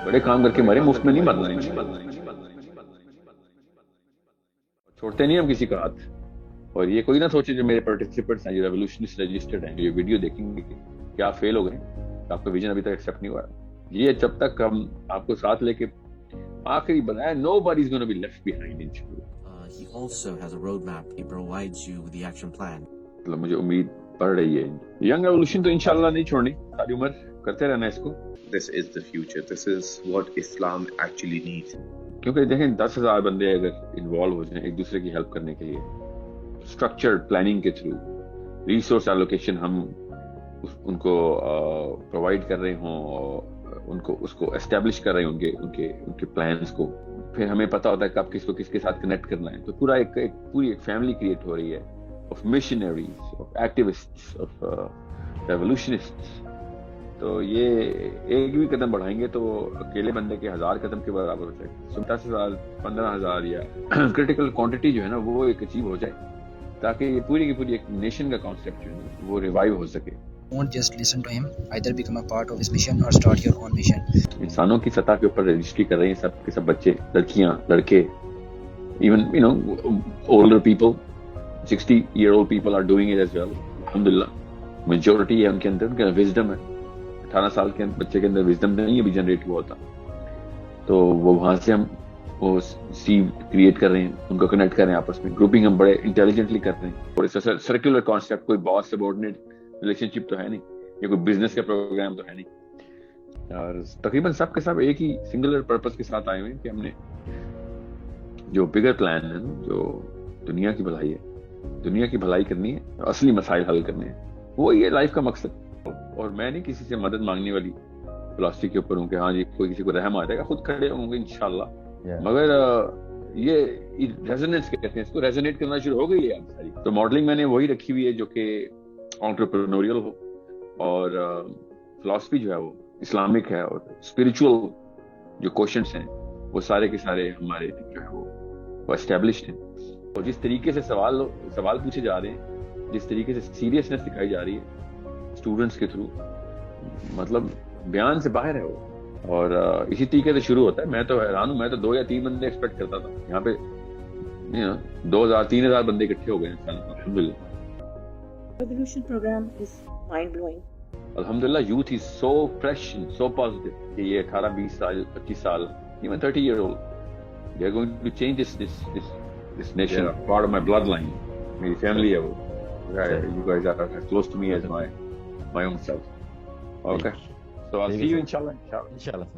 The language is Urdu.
بڑے کام کر کے مرے, مفت میں نہیں مرنا. چھوڑتے نہیں ہم کسی کا ہاتھ. اور یہ کوئی نہ سوچے جو میرے پارٹیسپینٹس ہیں, جو ریولیوشنسٹ رجسٹرڈ ہیں, یہ ویڈیو دیکھیں گے کہ کیا فیل ہو گئے, آپ کا ویژن ابھی تک ایکسیپٹ نہیں ہوا. یہ جب تک ہم آپ کو ساتھ لے کے آخری بنایا, nobody is going to be left behind inshallah. He also has a roadmap. He provides you with the action plan. مطلب مجھے امید پڑ رہی ہے. ینگ ریولیوشن تو انشاءاللہ نہیں چھوڑنی, ساری عمر کرتے رہنا اس کو. This is the future. This is what Islam actually needs. کیونکہ دیکھیں 10,000 بندے اگر انوالو ہو جائیں ایک دوسرے کی ہیلپ کرنے کے لیے, اسٹرکچرڈ پلاننگ کے تھرو, ریسورس ایلوکیشن ہم ان کو پرووائڈ کر رہے ہوں, اور ان کو اس کو اسٹیبلش کر رہے ہیں ان کے پلانس کو, پھر ہمیں پتہ ہوتا ہے کہ آپ کس کو کس کے ساتھ کنیکٹ کرنا ہے, تو پورا پوری ایک فیملی کریٹ ہو رہی ہے آف مشنریز, آف ایکٹیوسٹس, آف ریولیوشنسٹس. تو یہ ایک بھی قدم بڑھائیں گے تو اکیلے بندے کے 1000 قدم کے برابر ہو جائے. 10,000 15,000 یا کرٹیکل کوانٹٹی جو ہے نا وہ ایک اچیو ہو جائے, تاکہ یہ پوری کی پوری ایک نیشن کا کانسیپٹ جو ہے وہ ریوائیو ہو سکے. Don't just listen to him, either become a part of his mission or start your own mission. انسانوں کی سطح کے اوپر رجسٹری کر رہے ہیں سب کے سب بچے, لڑکیاں, لڑکے, even older people, 60-year-old people are doing it as well. الحمدللہ میجورٹی ہے ان کے اندر, ان کا وزڈم ہے. 18 سال کے بچے کے اندر وزڈم نہیں ابھی جنریٹ ہوا ہوتا, تو وہ وہاں سے ہم وہ سیڈ کریٹ کر رہے ہیں, ان کو کنیکٹ کر رہے ہیں آپس میں. گروپنگ ہم بڑے انٹیلیجنٹلی کر رہے ہیں, اور اس کا سرکولر کانسیپٹ, کوئی باس سبارڈینیٹ ریلیشن شپ تو ہے نہیں, یا کوئی بزنس کا پروگرام تو ہے نہیں, اور تقریباً سب کے سب ایک ہی سنگولر پرپز کے ساتھ آئے ہوئے ہیں کہ ہم نے جو بگر پلان ہے, جو دنیا کی بھلائی ہے, دنیا کی بھلائی کرنی ہے, اصلی مسائل حل کرنے ہیں, وہ یہ لائف کا مقصد. اور میں نہیں کسی سے مدد مانگنے والی فلاسفی کے اوپر ہوں کہ ہاں جی کوئی کسی کو رحم آ جائے گا, خود کھڑے ہوں گے انشاءاللہ. مگر یہ ریزوننس کہتے ہیں اس کو, ریزونیٹ کرنا شروع ہو گئی ہے ساری. تو ماڈلنگ میں نے وہی رکھی ہوئی ہے جو کہ انٹرپرینوریل ہو, اور فلاسفی جو ہے وہ اسلامک ہے, اور اسپرچل جو کوشچنس ہیں وہ سارے کے سارے ہمارے جو ہے وہ اسٹیبلشڈ ہیں. اور جس طریقے سے سوال پوچھے جا رہے ہیں, جس طریقے سے سیریسنس دکھائی جا رہی ہے اسٹوڈنٹس کے تھرو, مطلب بیان سے باہر ہے وہ. اور اسی طریقے سے شروع ہوتا ہے. میں تو حیران ہوں, میں تو 2 یا 3 بندے ایکسپیکٹ کرتا تھا, یہاں پہ 2,000-3,000 بندے اکٹھے ہو گئے ہیں الحمدللہ. Revolution program is mind blowing. الحمدللہ youth is so fresh and so positive کہ یہ 18-20 سال 25 سال, even 30-year-old, they are going to change this nation. Yeah. Part of my bloodline, میری فیملی ہے وہ. You guys are as close to me as my own self. Okay, so I'll see you inshallah. Inshallah.